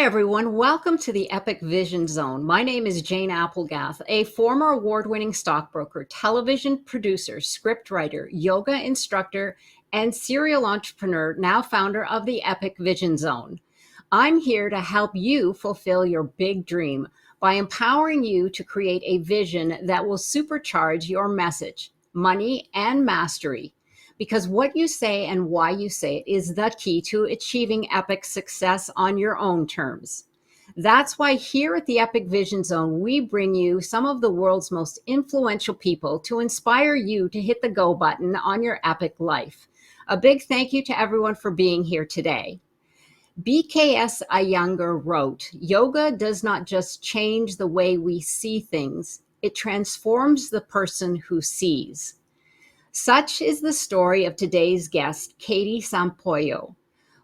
everyone. Welcome to the Epic Vision Zone. My name is Jane Applegath, a former award-winning stockbroker, television producer, scriptwriter, yoga instructor, and serial entrepreneur, now founder of the Epic Vision Zone. I'm here to help you fulfill your big dream by empowering you to create a vision that will supercharge your message, money, and mastery. Because what you say and why you say it is the key to achieving epic success on your own terms. That's why here at the Epic Vision Zone, we bring you some of the world's most influential people to inspire you to hit the go button on your epic life. A big thank you to everyone for being here today. B.K.S. Iyengar wrote, "Yoga does not just change the way we see things, it transforms the person who sees." Such is the story of today's guest, Katie Sampayo,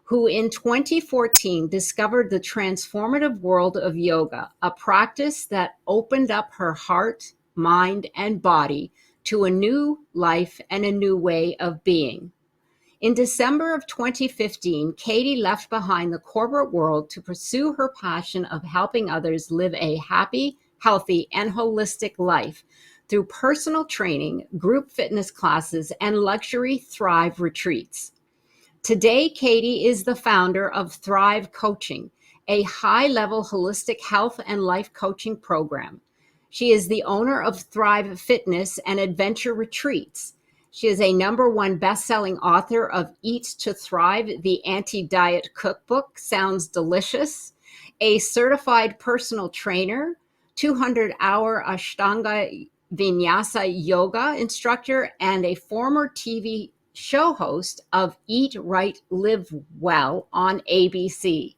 who in 2014 discovered the transformative world of yoga, a practice that opened up her heart, mind, and body to a new life and a new way of being. In December of 2015, Katie left behind the corporate world to pursue her passion of helping others live a happy, healthy, and holistic life through personal training, group fitness classes, and luxury Thrive retreats. Today, Katie is the founder of Thrive Coaching, a high-level holistic health and life coaching program. She is the owner of Thrive Fitness and Adventure Retreats. She is a #1 best-selling author of Eat to Thrive, the Anti-Diet Cookbook. Sounds delicious. A certified personal trainer, 200-hour Ashtanga-Vinyasa yoga instructor, and a former TV show host of Eat Right, Live Well on ABC.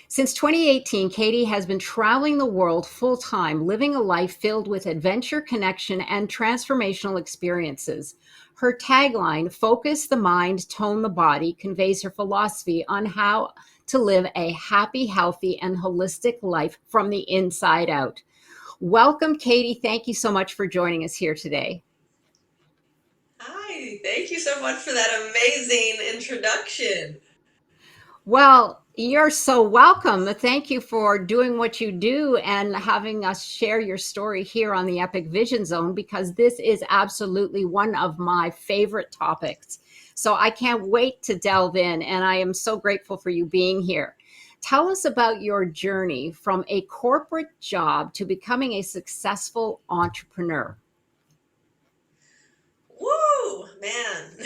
Since 2018, Katie has been traveling the world full-time, living a life filled with adventure, connection, and transformational experiences. Her tagline, "Focus the mind, tone the body," conveys her philosophy on how to live a happy, healthy, and holistic life from the inside out. Welcome, Katie. Thank you so much for joining us here today. Hi, thank you so much for that amazing introduction. Well, you're so welcome. Thank you for doing what you do and having us share your story here on the Epic Vision Zone, because this is absolutely one of my favorite topics. So I can't wait to delve in, and I am so grateful for you being here. Tell us about your journey from a corporate job to becoming a successful entrepreneur. Woo, man.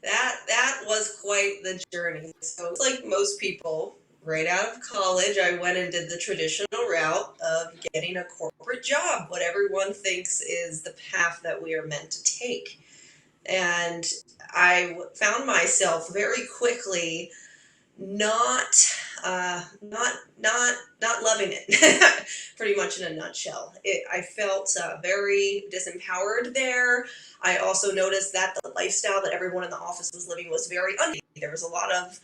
That was quite the journey. So, like most people, right out of college, I went and did the traditional route of getting a corporate job, what everyone thinks is the path that we are meant to take. And I found myself very quickly not not loving it. Pretty much in a nutshell, I felt very disempowered there. I also noticed that the lifestyle that everyone in the office was living was very unhealthy. There was a lot of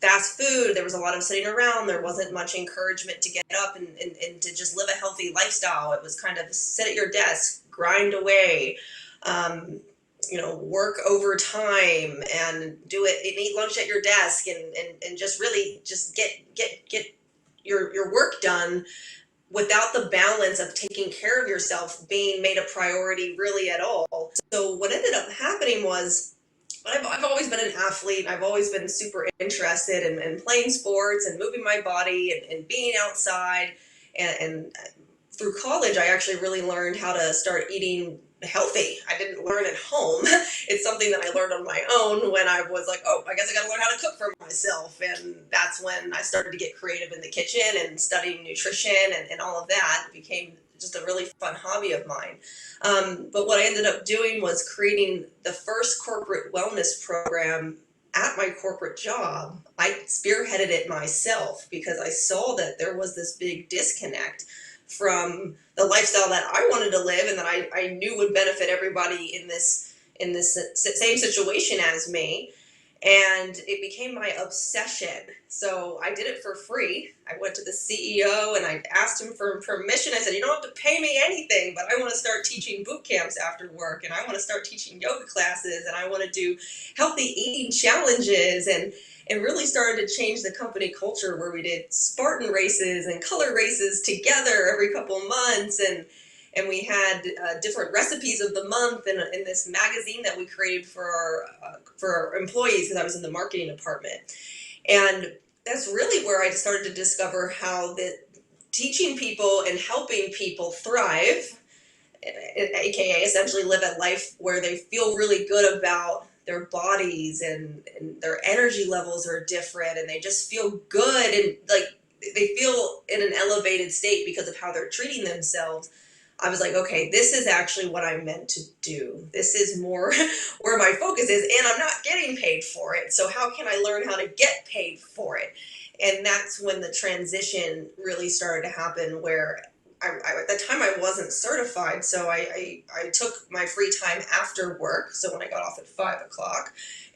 fast food, there was a lot of sitting around, there wasn't much encouragement to get up and to just live a healthy lifestyle. It was kind of sit at your desk, grind away, um, work overtime and do it and eat lunch at your desk and just really just get your work done without the balance of taking care of yourself being made a priority really at all. So what ended up happening was I've always been an athlete. I've always been super interested in playing sports and moving my body and being outside. And through college, I actually really learned how to start eating healthy. I didn't learn at home. It's something that I learned on my own when I was like, oh, I guess I got to learn how to cook for myself. And that's when I started to get creative in the kitchen and studying nutrition and all of that. It became just a really fun hobby of mine. But what I ended up doing was creating the first corporate wellness program at my corporate job. I spearheaded it myself because I saw that there was this big disconnect from the lifestyle that I wanted to live and that I knew would benefit everybody in this same situation as me. and it became my obsession. So I did it for free. I went to the CEO and I asked him for permission. I said, you don't have to pay me anything, but I want to start teaching boot camps after work, and I want to start teaching yoga classes, and I want to do healthy eating challenges, and really started to change the company culture where we did Spartan races and color races together every couple of months, and we had different recipes of the month in this magazine that we created for our employees, because I was in the marketing department. And that's really where I started to discover how the teaching people and helping people thrive, aka essentially live a life where they feel really good about their bodies, and their energy levels are different, and they just feel good, and like they feel in an elevated state because of how they're treating themselves. I was like, okay, this is actually what I'm meant to do. This is more where my focus is, and I'm not getting paid for it. So how can I learn how to get paid for it? And that's when the transition really started to happen, where at the time I wasn't certified, so I took my free time after work. So when I got off at 5 o'clock,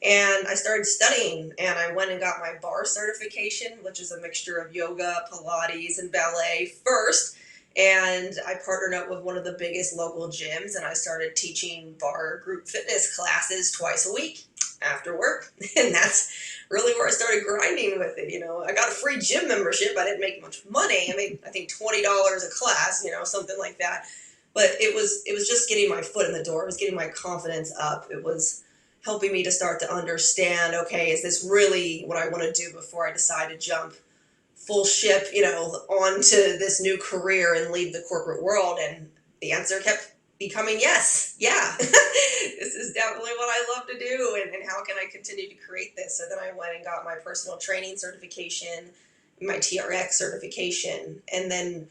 and I started studying, and I went and got my bar certification, which is a mixture of yoga, Pilates, and ballet first. And I partnered up with one of the biggest local gyms, and I started teaching bar group fitness classes twice a week after work. And that's really where I started grinding with it. I got a free gym membership. I didn't make much money. I made, I think, $20 a class, something like that. But it was just getting my foot in the door. It was getting my confidence up. It was helping me to start to understand, okay, is this really what I want to do before I decide to jump full ship, onto this new career and leave the corporate world? And the answer kept becoming yes. Yeah, this is definitely what I love to do. And how can I continue to create this? So then I went and got my personal training certification, my TRX certification. And then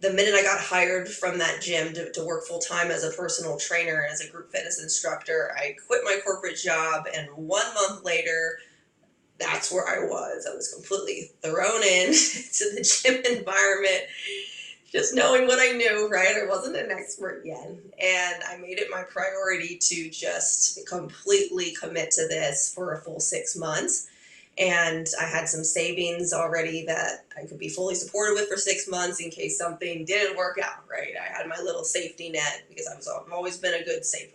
the minute I got hired from that gym to work full time as a personal trainer and as a group fitness instructor, I quit my corporate job. And 1 month later, that's where I was. I was completely thrown in to the gym environment, just knowing what I knew, right? I wasn't an expert yet. And I made it my priority to just completely commit to this for a full 6 months. And I had some savings already that I could be fully supported with for 6 months in case something didn't work out, right? I had my little safety net because I've always been a good saver.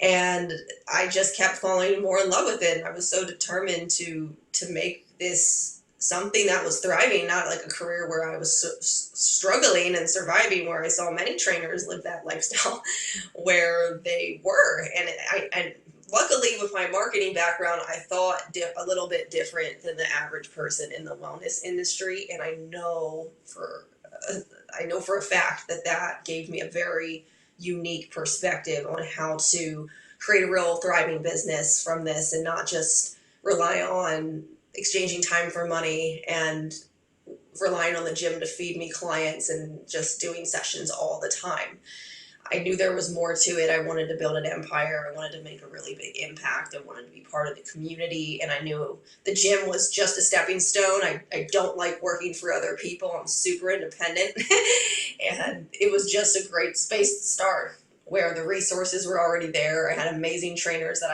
And I just kept falling more in love with it. And I was so determined to make this something that was thriving, not like a career where I was struggling and surviving, where I saw many trainers live that lifestyle where they were. And I luckily, with my marketing background, I thought a little bit different than the average person in the wellness industry. And I know for a fact that gave me a very unique perspective on how to create a real thriving business from this, and not just rely on exchanging time for money and relying on the gym to feed me clients and just doing sessions all the time. I knew there was more to it. I wanted to build an empire. I wanted to make a really big impact. I wanted to be part of the community. And I knew the gym was just a stepping stone. I don't like working for other people. I'm super independent. And it was just a great space to start, where the resources were already there. I had amazing trainers that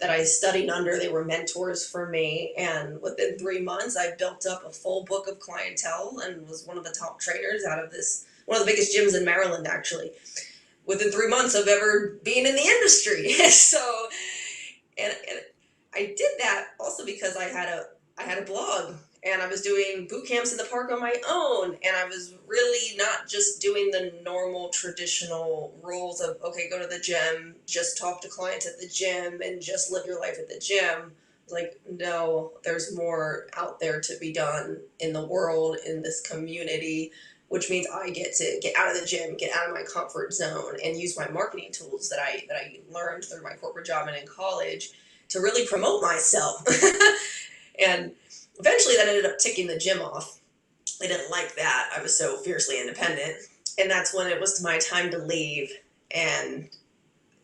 I studied under. They were mentors for me. And within 3 months, I built up a full book of clientele and was one of the top trainers out of one of the biggest gyms in Maryland, actually, within 3 months of ever being in the industry. So, and I did that also because I had a blog, and I was doing boot camps in the park on my own, and I was really not just doing the normal traditional rules of, okay, go to the gym, just talk to clients at the gym, and just live your life at the gym. Like, no, there's more out there to be done in the world, in this community, which means I get to get out of the gym, get out of my comfort zone, and use my marketing tools that I learned through my corporate job and in college to really promote myself. And eventually that ended up ticking the gym off. They didn't like that. I was so fiercely independent. And that's when it was my time to leave, and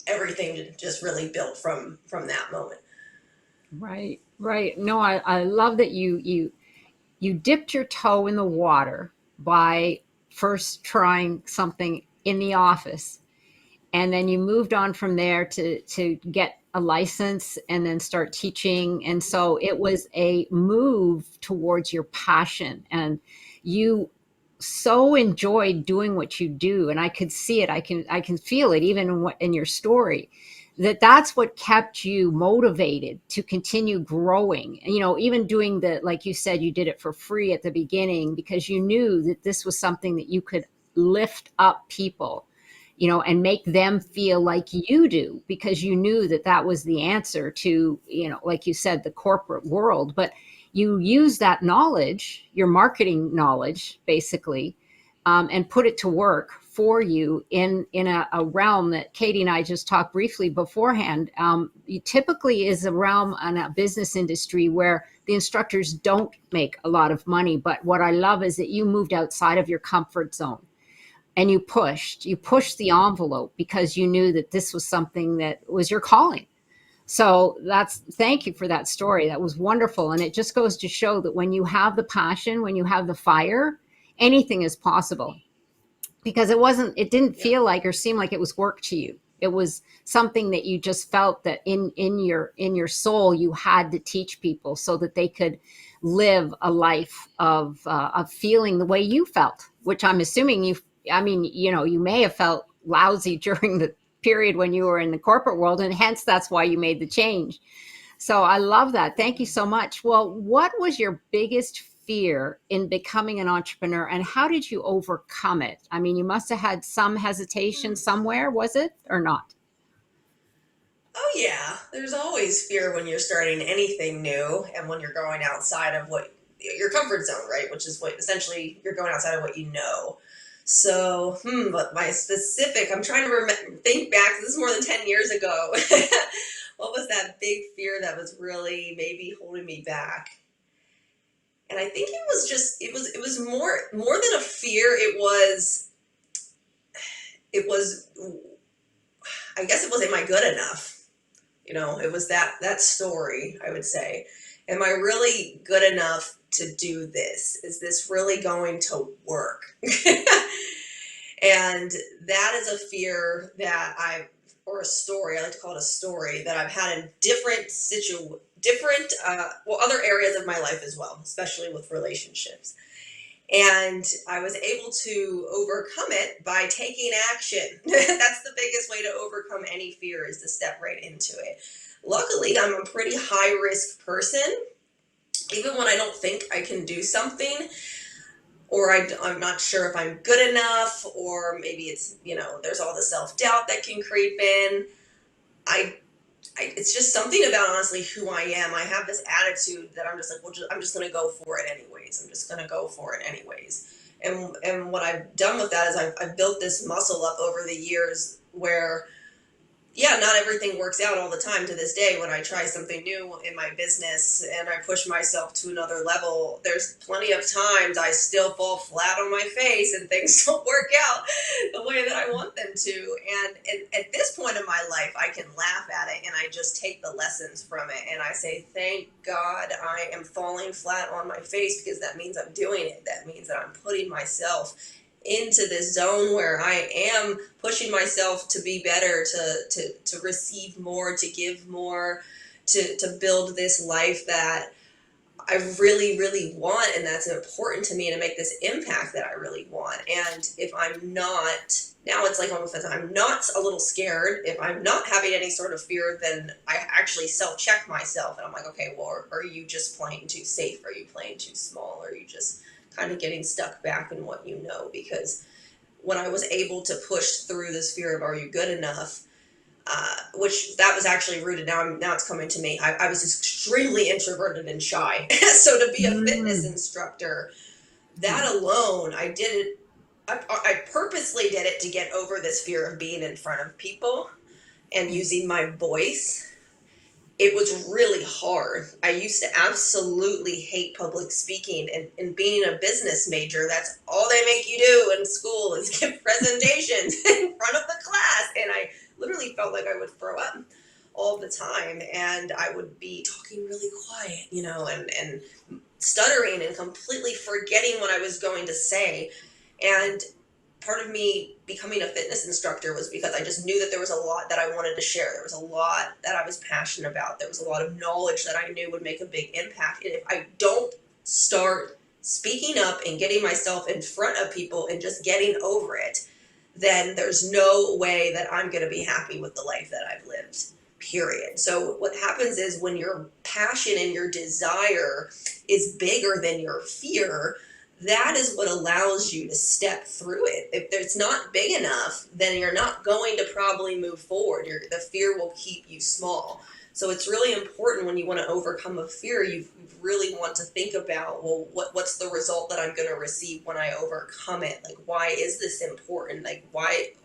everything just really built from that moment. Right, right. No, I love that you dipped your toe in the water by first trying something in the office, and then you moved on from there to get a license and then start teaching. And so it was a move towards your passion. And you so enjoyed doing what you do. And I could see it. I can feel it even in your story, that's what kept you motivated to continue growing. And, even doing like you said, you did it for free at the beginning because you knew that this was something that you could lift up people, and make them feel like you do, because you knew that that was the answer to, like you said, the corporate world. But you use that knowledge, your marketing knowledge, basically, and put it to work for you in a realm that Katie and I just talked briefly beforehand. Typically is a realm in a business industry where the instructors don't make a lot of money. But what I love is that you moved outside of your comfort zone and you pushed the envelope because you knew that this was something that was your calling. So thank you for that story. That was wonderful. And it just goes to show that when you have the passion, when you have the fire, anything is possible, because it didn't Yeah. feel like or seem like it was work to you. It was something that you just felt that in your soul you had to teach people so that they could live a life of feeling the way you felt, which I'm assuming you may have felt lousy during the period when you were in the corporate world, and hence that's why you made the change. So I love that. Thank you so much. Well, what was your biggest fear in becoming an entrepreneur, and how did you overcome it? I mean, you must have had some hesitation somewhere, was it or not? Oh yeah, there's always fear when you're starting anything new and when you're going outside of what your comfort zone, right? Which is what essentially you're going outside of what you know. So, but I'm trying to think back. This is more than 10 years ago. What was that big fear that was really maybe holding me back? And I think it was more than a fear. It was I guess it was, am I good enough? It was that story, I would say. Am I really good enough to do this? Is this really going to work? And that is a fear or a story, I like to call it a story, that I've had in other areas of my life as well, especially with relationships. And I was able to overcome it by taking action. That's the biggest way to overcome any fear, is to step right into it. Luckily, I'm a pretty high risk person. Even when I don't think I can do something, or I'm not sure if I'm good enough, or maybe there's all the self doubt that can creep in. I it's just something about, honestly, who I am. I have this attitude that I'm just like, well, I'm just going to go for it anyways. I'm just going to go for it anyways. And what I've done with that is I've built this muscle up over the years where, yeah, not everything works out all the time. To this day, when I try something new in my business and I push myself to another level, there's plenty of times I still fall flat on my face and things don't work out the way that I want them to. And at this point in my life, I can laugh at it and I just take the lessons from it and I say, thank God I am falling flat on my face, because that means I'm doing it. That means that I'm putting myself into this zone where I am pushing myself to be better, to receive more, to give more, to build this life that I really, really want, and that's important to me, to make this impact that I really want. And if I'm not, now it's like almost as I'm not a little scared, if I'm not having any sort of fear, then I actually self-check myself, and I'm like, okay, well, are you just playing too safe? Are you playing too small? Are you just kind of getting stuck back in what you know? Because when I was able to push through this fear of, are you good enough, which that was actually rooted. Now it's coming to me. I was extremely introverted and shy. So to be a fitness Mm. instructor, Yeah. that alone, I did it. I purposely did it to get over this fear of being in front of people and Yeah. using my voice. It was really hard. I used to absolutely hate public speaking, and being a business major, that's all they make you do in school is give presentations in front of the class. And I literally felt like I would throw up all the time, and I would be talking really quiet, and stuttering and completely forgetting what I was going to say. And part of me becoming a fitness instructor was because I just knew that there was a lot that I wanted to share. There was a lot that I was passionate about. There was a lot of knowledge that I knew would make a big impact. And if I don't start speaking up and getting myself in front of people and just getting over it, then there's no way that I'm going to be happy with the life that I've lived, period. So what happens is when your passion and your desire is bigger than your fear, that is what allows you to step through it. If it's not big enough, then you're not going to probably move forward. The fear will keep you small. So it's really important when you want to overcome a fear, you really want to think about, well, what's the result that I'm going to receive when I overcome it? Like, why is this important? Like,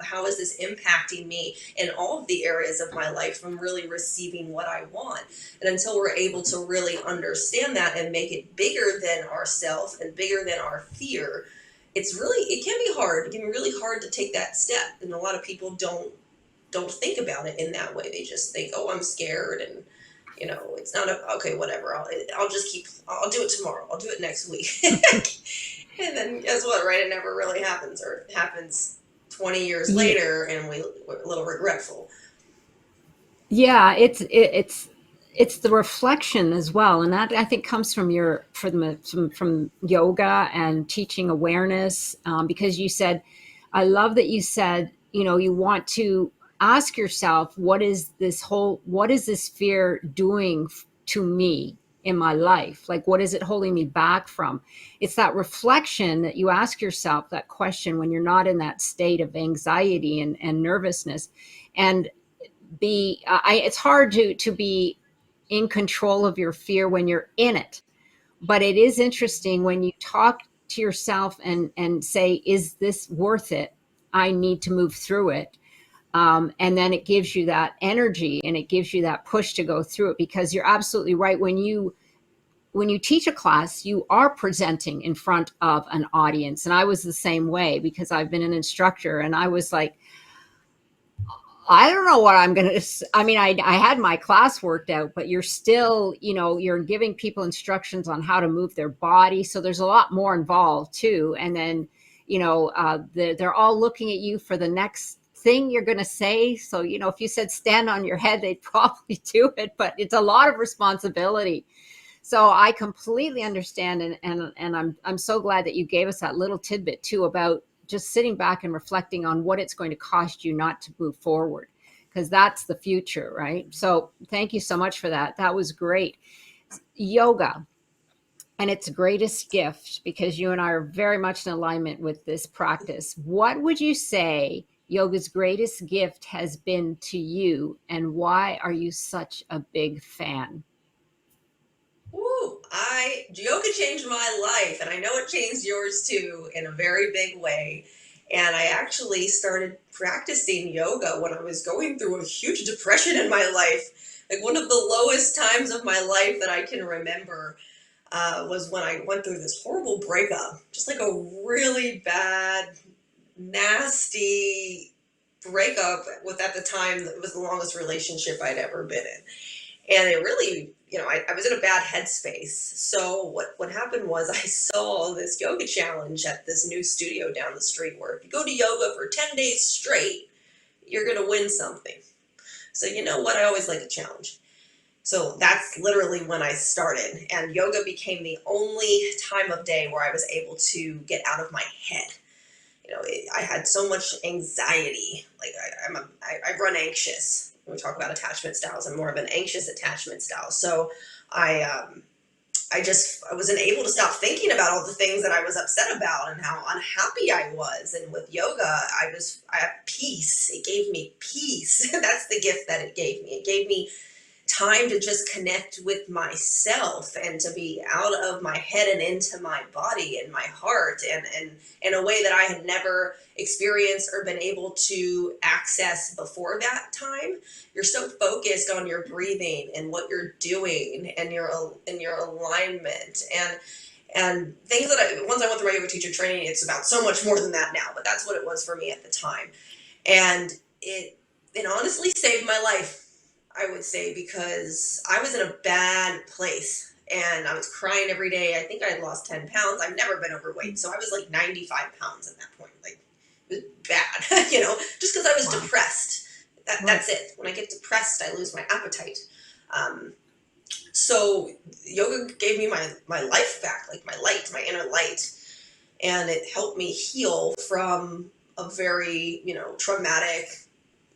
how is this impacting me in all of the areas of my life from really receiving what I want? And until we're able to really understand that and make it bigger than ourselves and bigger than our fear, it can be hard. It can be really hard to take that step. And a lot of people don't think about it in that way. They just think, oh, I'm scared, and it's not okay, whatever. I'll do it tomorrow. I'll do it next week. And then guess what, right? It never really happens, or it happens 20 years Yeah. later and we're a little regretful. Yeah, it's the reflection as well, and that I think comes from from yoga and teaching awareness. Because you said, I love that you said, you want to ask yourself, what is this fear doing to me in my life? Like, what is it holding me back from? It's that reflection that you ask yourself that question when you're not in that state of anxiety and nervousness, and it's hard to be in control of your fear when you're in it, but it is interesting when you talk to yourself and say, is this worth it? I need to move through it. And then it gives you that energy and it gives you that push to go through it, because you're absolutely right. When you teach a class, you are presenting in front of an audience, and I was the same way because I've been an instructor, and I was like, I don't know what I'm going to, I mean, I had my class worked out, but you're still, you're giving people instructions on how to move their body. So there's a lot more involved too. And then, they're all looking at you for the next thing you're going to say. So, if you said stand on your head, they'd probably do it, but it's a lot of responsibility. So I completely understand. And I'm so glad that you gave us that little tidbit too about just sitting back and reflecting on what it's going to cost you not to move forward, because that's the future, right? So thank you so much for that. That was great. Yoga and its greatest gift, because you and I are very much in alignment with this practice. What would you say yoga's greatest gift has been to you, and why are you such a big fan? Ooh, yoga changed my life, and I know it changed yours too in a very big way. And I actually started practicing yoga when I was going through a huge depression in my life. Like one of the lowest times of my life that I can remember was when I went through this horrible breakup, just like a really bad, nasty breakup with, at the time, it was the longest relationship I'd ever been in. And it really, I was in a bad headspace. So what happened was I saw this yoga challenge at this new studio down the street, where if you go to yoga for 10 days straight, you're going to win something. So you know what? I always like a challenge. So that's literally when I started. And yoga became the only time of day where I was able to get out of my head. I had so much anxiety. Like I run anxious. When we talk about attachment styles, I'm more of an anxious attachment style. So I, I wasn't able to stop thinking about all the things that I was upset about and how unhappy I was. And with yoga, I had peace. It gave me peace. That's the gift that it gave me. It gave me time to just connect with myself and to be out of my head and into my body and my heart, and in a way that I had never experienced or been able to access before that time. You're so focused on your breathing and what you're doing and your alignment and things that once I went through my yoga teacher training, it's about so much more than that now, but that's what it was for me at the time. And it honestly saved my life, I would say, because I was in a bad place and I was crying every day. I think I had lost 10 pounds. I've never been overweight. So I was like 95 pounds at that point. Like, it bad, just because I was Wow. depressed. Right. That's it. When I get depressed, I lose my appetite. Um, so yoga gave me my life back, like my light, my inner light, and it helped me heal from a very, traumatic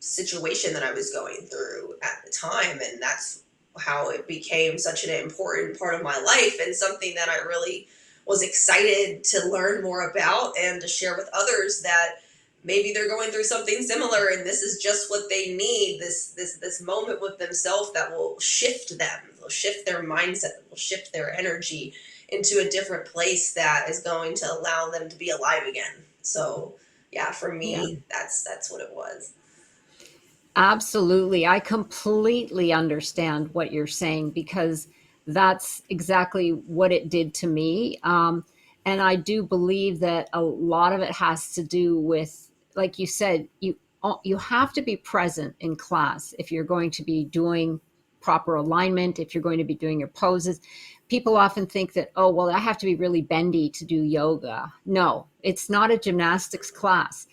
situation that I was going through at the time. And that's how it became such an important part of my life, and something that I really was excited to learn more about and to share with others, that maybe they're going through something similar and this is just what they need, this moment with themselves that will shift them, will shift their mindset, will shift their energy into a different place that is going to allow them to be alive again. So yeah, for Yeah. me, that's what it was. Absolutely. I completely understand what you're saying because that's exactly what it did to me. And I do believe that a lot of it has to do with, like you said, you have to be present in class if you're going to be doing proper alignment, if you're going to be doing your poses. People often think that, oh, well, I have to be really bendy to do yoga. No, it's not a gymnastics class.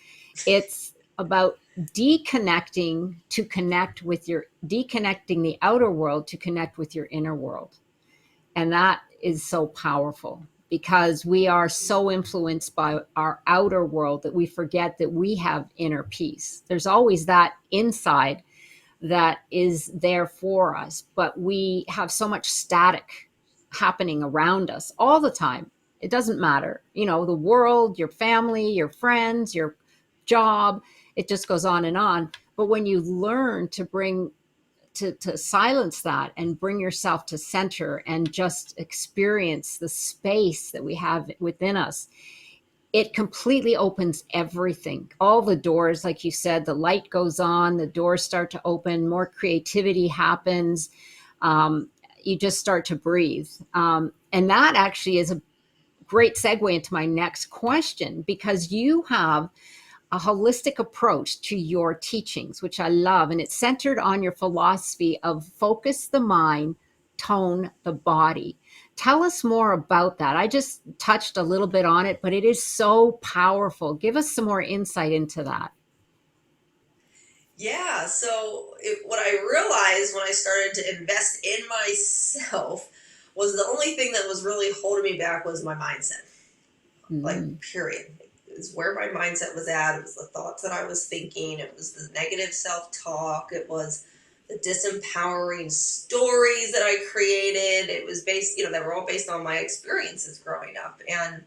It's about deconnecting the outer world to connect with your inner world. And that is so powerful because we are so influenced by our outer world that we forget that we have inner peace. There's always that inside that is there for us, but we have so much static happening around us all the time. It doesn't matter, the world, your family, your friends, your job, it just goes on and on. But when you learn to bring to silence that and bring yourself to center and just experience the space that we have within us, it completely opens everything. All the doors, like you said, the light goes on, the doors start to open, more creativity happens. You just start to breathe. And that actually is a great segue into my next question because you have a holistic approach to your teachings, which I love. And it's centered on your philosophy of focus the mind, tone the body. Tell us more about that. I just touched a little bit on it, but it is so powerful. Give us some more insight into that. Yeah, so what I realized when I started to invest in myself was the only thing that was really holding me back was my mindset. Like, Mm, period. It was where my mindset was at. It was the thoughts that I was thinking. It was the negative self talk. It was the disempowering stories that I created. It was based, they were all based on my experiences growing up. And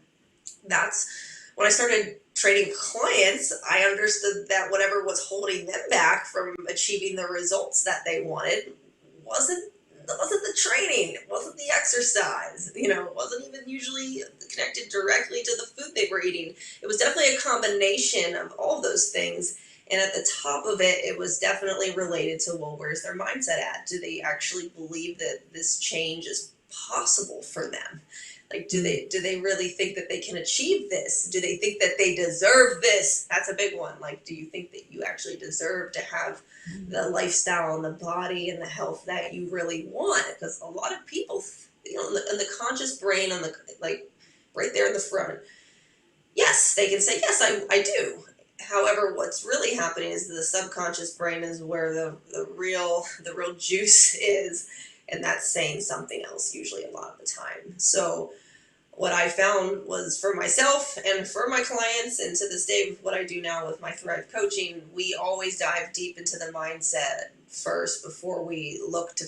that's when I started training clients, I understood that whatever was holding them back from achieving the results that they wanted wasn't wasn't the training, it wasn't the exercise, it wasn't even usually connected directly to the food they were eating. It was definitely a combination of all of those things. And at the top of it, it was definitely related to, well, where's their mindset at? Do they actually believe that this change is possible for them? Like, do mm, they really think that they can achieve this? Do they think that they deserve this? That's a big one. Like, do you think that you actually deserve to have mm, the lifestyle and the body and the health that you really want? Because a lot of people, in the conscious brain, on the, like, right there in the front, yes, they can say, yes, I do. However, what's really happening is the subconscious brain is where the real juice is, and that's saying something else usually a lot of the time. So what I found was, for myself and for my clients, and to this day with what I do now with my Thrive coaching, we always dive deep into the mindset first before we look to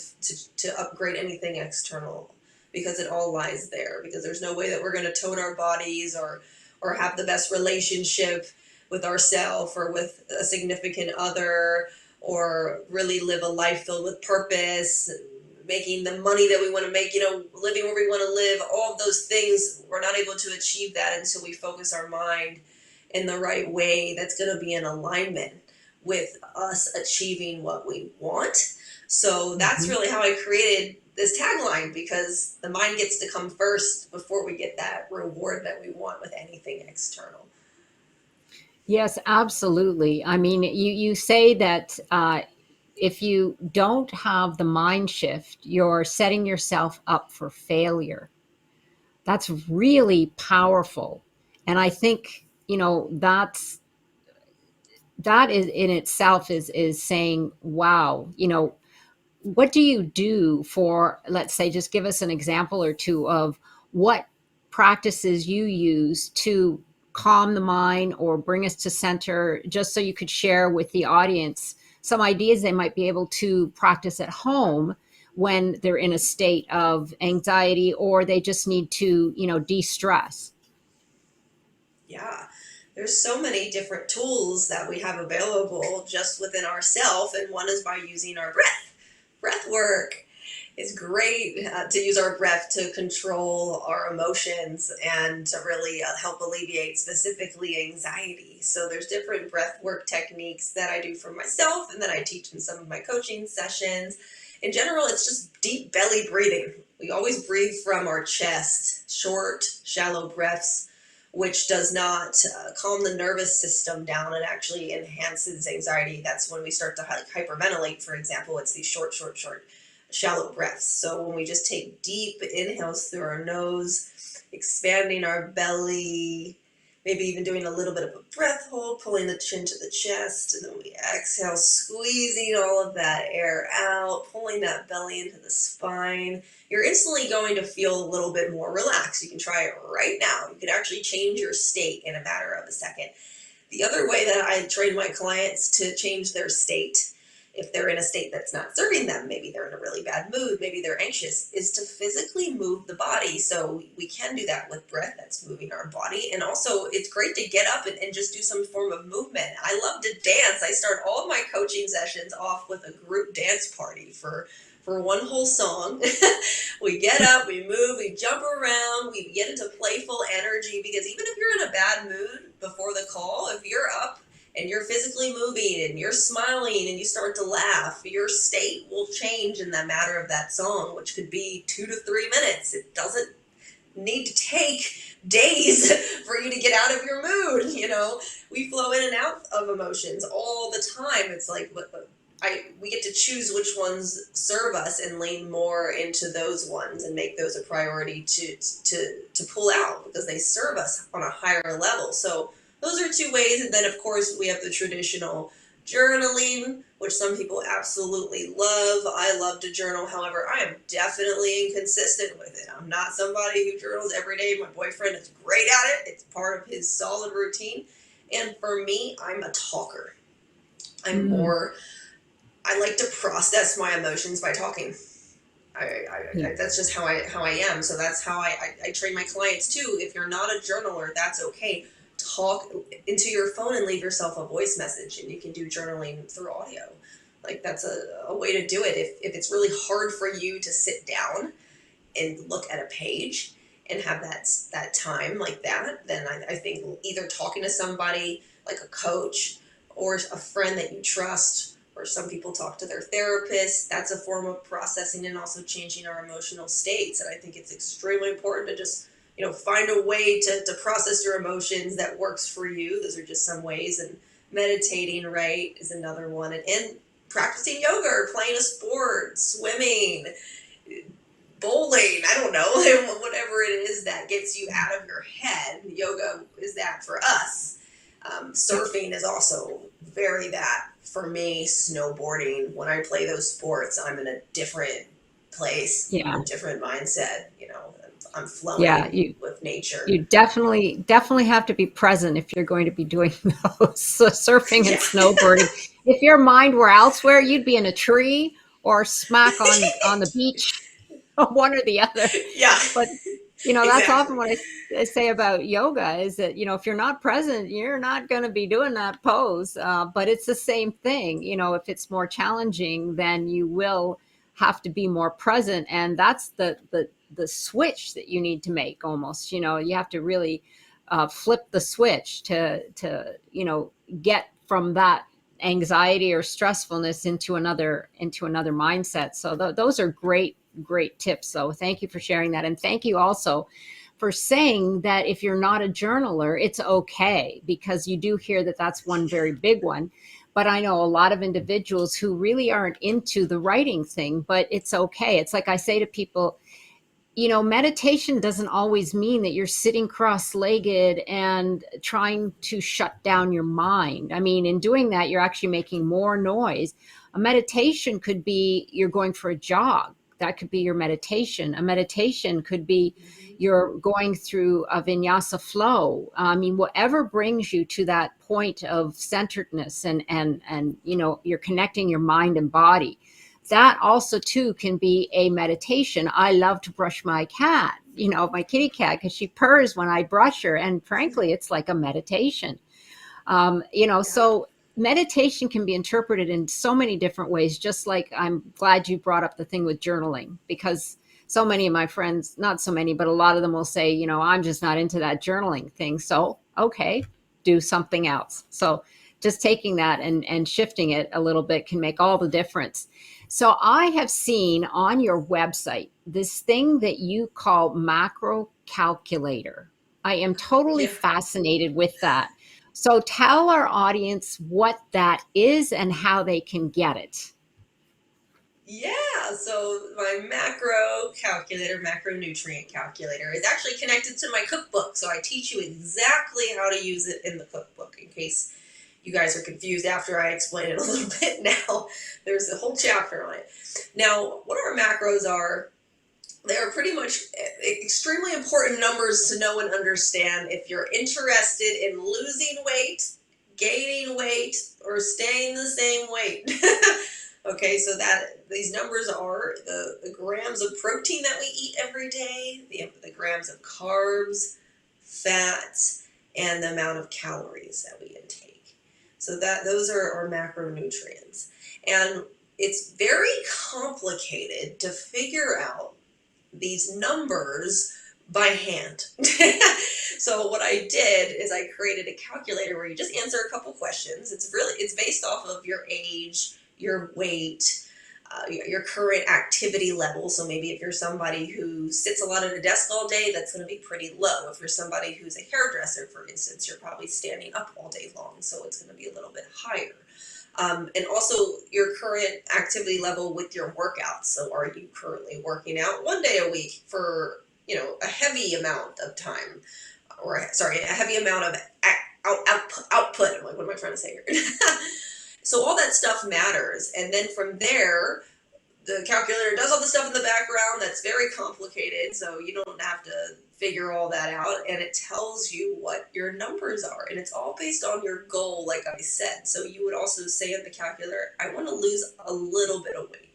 upgrade anything external, because it all lies there. Because there's no way that we're going to tone our bodies, or have the best relationship with ourselves or with a significant other, or really live a life filled with purpose, making the money that we want to make, living where we want to live, all of those things. We're not able to achieve that until we focus our mind in the right way that's going to be in alignment with us achieving what we want. So that's mhm. really how I created this tagline, because the mind gets to come first before we get that reward that we want with anything external. Yes, absolutely. I mean, you say that if you don't have the mind shift, you're setting yourself up for failure. That's really powerful. And I think, that's that is in itself is saying, wow, what do you do for, let's say, just give us an example or two of what practices you use to calm the mind or bring us to center, just so you could share with the audience some ideas they might be able to practice at home when they're in a state of anxiety or they just need to, de-stress. Yeah. There's so many different tools that we have available just within ourself, and one is by using our breath. Breath work is great to use our breath to control our emotions and to really help alleviate specifically anxiety. So there's different breath work techniques that I do for myself and that I teach in some of my coaching sessions. In general, it's just deep belly breathing. We always breathe from our chest, short, shallow breaths, which does not calm the nervous system down. It actually enhances anxiety. That's when we start to hyperventilate, for example. It's these short, short, short, shallow breaths. So when we just take deep inhales through our nose, expanding our belly, maybe even doing a little bit of a breath hold, pulling the chin to the chest, and then we exhale, squeezing all of that air out, pulling that belly into the spine. You're instantly going to feel a little bit more relaxed. You can try it right now. You can actually change your state in a matter of a second. The other way that I train my clients to change their state, if they're in a state that's not serving them, maybe they're in a really bad mood, maybe they're anxious, is to physically move the body. So we can do that with breath, that's moving our body. And also, it's great to get up and just do some form of movement. I love to dance. I start all of my coaching sessions off with a group dance party for one whole song. We get up, we move, we jump around, we get into playful energy, because even if you're in a bad mood before the call, if you're up and you're physically moving and you're smiling and you start to laugh, your state will change in the matter of that song, which could be 2 to 3 minutes. It doesn't need to take days for you to get out of your mood. We flow in and out of emotions all the time. It's like, we get to choose which ones serve us and lean more into those ones and make those a priority to pull out, because they serve us on a higher level. So those are two ways. And then, of course, we have the traditional journaling, which some people absolutely love. I love to journal. However, I am definitely inconsistent with it. I'm not somebody who journals every day. My boyfriend is great at it. It's part of his solid routine. And for me, I'm a talker. I'm Mm, more, I like to process my emotions by talking. yeah. That's just how I am. So that's how I train my clients too. If you're not a journaler, that's okay. Talk into your phone and leave yourself a voice message, and you can do journaling through audio. Like, that's a way to do it. If it's really hard for you to sit down and look at a page and have that time like that, then I think either talking to somebody like a coach or a friend that you trust, or some people talk to their therapist, that's a form of processing and also changing our emotional states. And I think it's extremely important to just find a way to process your emotions that works for you. Those are just some ways. And meditating, right, is another one. And practicing yoga or playing a sport, swimming, bowling, I don't know, whatever it is that gets you out of your head. Yoga is that for us. Yeah. Surfing is also very that for me. Snowboarding, when I play those sports, I'm in a different place, Yeah. a different mindset. I'm Yeah. flowing with nature. You definitely have to be present if you're going to be doing those. So surfing and Yeah. snowboarding. If your mind were elsewhere, you'd be in a tree or smack on the beach, one or the other. Yeah. But that's often Exactly. what I say about yoga is that if you're not present, you're not going to be doing that pose. But it's the same thing. If it's more challenging, then you will have to be more present, and that's the switch that you need to make. Almost, you have to really flip the switch to get from that anxiety or stressfulness into another mindset. So those are great tips. So thank you for sharing that, and thank you also for saying that if you're not a journaler, it's okay, because you do hear that that's one very big one. But I know a lot of individuals who really aren't into the writing thing, but it's okay. It's like I say to people, meditation doesn't always mean that you're sitting cross-legged and trying to shut down your mind. I mean, in doing that, you're actually making more noise. A meditation could be you're going for a jog. That could be your meditation. A meditation could be you're going through a vinyasa flow. I mean, whatever brings you to that point of centeredness and you're connecting your mind and body. That also too can be a meditation. I love to brush my cat, my kitty cat, because she purrs when I brush her, and frankly it's like a meditation. Yeah. So meditation can be interpreted in so many different ways, just like I'm glad you brought up the thing with journaling, because so many of my friends, not so many, but a lot of them will say, I'm just not into that journaling thing. So, okay, do something else. So just taking that and shifting it a little bit can make all the difference. So I have seen on your website this thing that you call macro calculator. I am totally Yeah. fascinated with that. So tell our audience what that is and how they can get it. Yeah, so my macro calculator, macronutrient calculator, is actually connected to my cookbook. So I teach you exactly how to use it in the cookbook in case you guys are confused after I explain it a little bit now. There's a whole chapter on it. Now, what our macros are, they are pretty much extremely important numbers to know and understand if you're interested in losing weight, gaining weight, or staying the same weight. Okay, so that these numbers are the grams of protein that we eat every day, the grams of carbs, fats, and the amount of calories that we intake. So that those are our macronutrients. And it's very complicated to figure out these numbers by hand. So what I did is I created a calculator where you just answer a couple questions. It's based off of your age, your weight, your current activity level. So maybe if you're somebody who sits a lot at a desk all day, that's going to be pretty low. If you're somebody who's a hairdresser, for instance, you're probably standing up all day long, so it's going to be a little bit higher. And also your current activity level with your workouts. So are you currently working out 1 day a week for, a heavy amount of time, or sorry, a heavy amount of output. I'm like, what am I trying to say here? So all that stuff matters. And then from there, the calculator does all the stuff in the background that's very complicated, so you don't have to figure all that out, and it tells you what your numbers are, and it's all based on your goal, like I said. So you would also say in the calculator, I want to lose a little bit of weight,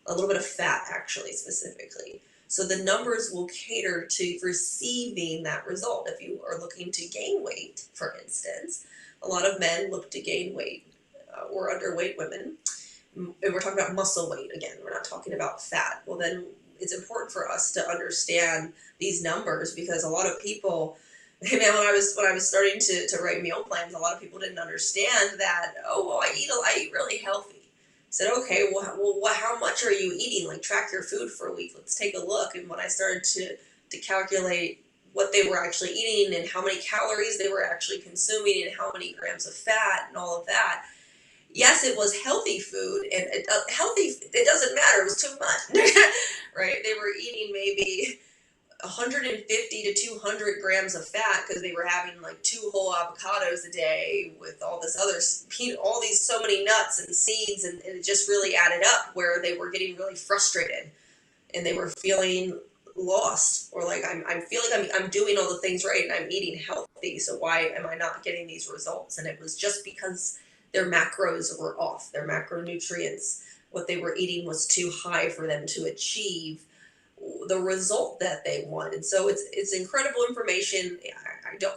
a little bit of fat, actually, specifically. So the numbers will cater to receiving that result. If you are looking to gain weight, for instance, a lot of men look to gain weight, or underweight women, and we're talking about muscle weight again, we're not talking about fat. Well, then it's important for us to understand these numbers, because a lot of people, hey man, when I was starting to write meal plans, a lot of people didn't understand that. Oh, well, I eat really healthy. I said, okay, well, how much are you eating? Like, track your food for a week. Let's take a look. And when I started to calculate what they were actually eating and how many calories they were actually consuming and how many grams of fat and all of that, yes, it was healthy food, and healthy, it doesn't matter, it was too much. Right? They were eating maybe 150 to 200 grams of fat because they were having like 2 whole avocados a day with all this other, all these so many nuts and seeds, and it just really added up where they were getting really frustrated and they were feeling lost, or like I'm feeling I'm doing all the things right and I'm eating healthy, so why am I not getting these results? And it was just because their macros were off, their macronutrients, what they were eating was too high for them to achieve the result that they wanted. So it's incredible information.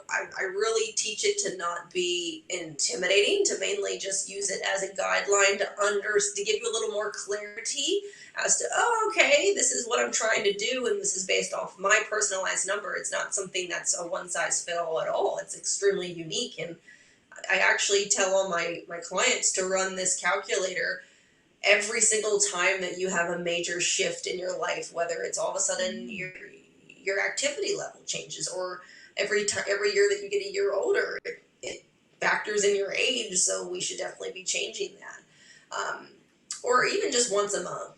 I really teach it to not be intimidating, to mainly just use it as a guideline to give you a little more clarity as to, oh, okay, this is what I'm trying to do, and this is based off my personalized number. It's not something that's a one size fit all at all. It's extremely unique, and I actually tell all my clients to run this calculator every single time that you have a major shift in your life, whether it's all of a sudden your activity level changes, or every year that you get a year older, it factors in your age. So we should definitely be changing that, or even just once a month.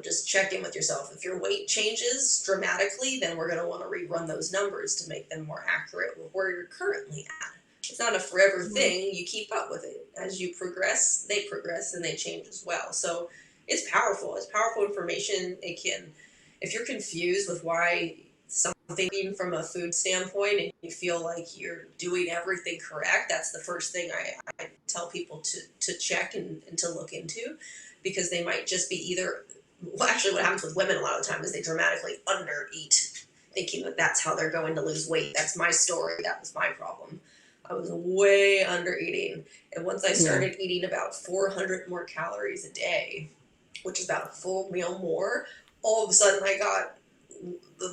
just check in with yourself. If your weight changes dramatically, then we're going to want to rerun those numbers to make them more accurate with where you're currently at. It's not a forever Right. thing. You keep up with it. As you progress, they progress and they change as well. So it's powerful. It's powerful information. It can, if you're confused with why something from a food standpoint and you feel like you're doing everything correct, that's the first thing I tell people to check and to look into, because they might just be either, well, actually, what happens with women a lot of the time is they dramatically undereat, thinking that that's how they're going to lose weight. That's my story. That was my problem. I was way under eating. And once I Yeah. started eating about 400 more calories a day, which is about a full meal more, all of a sudden I got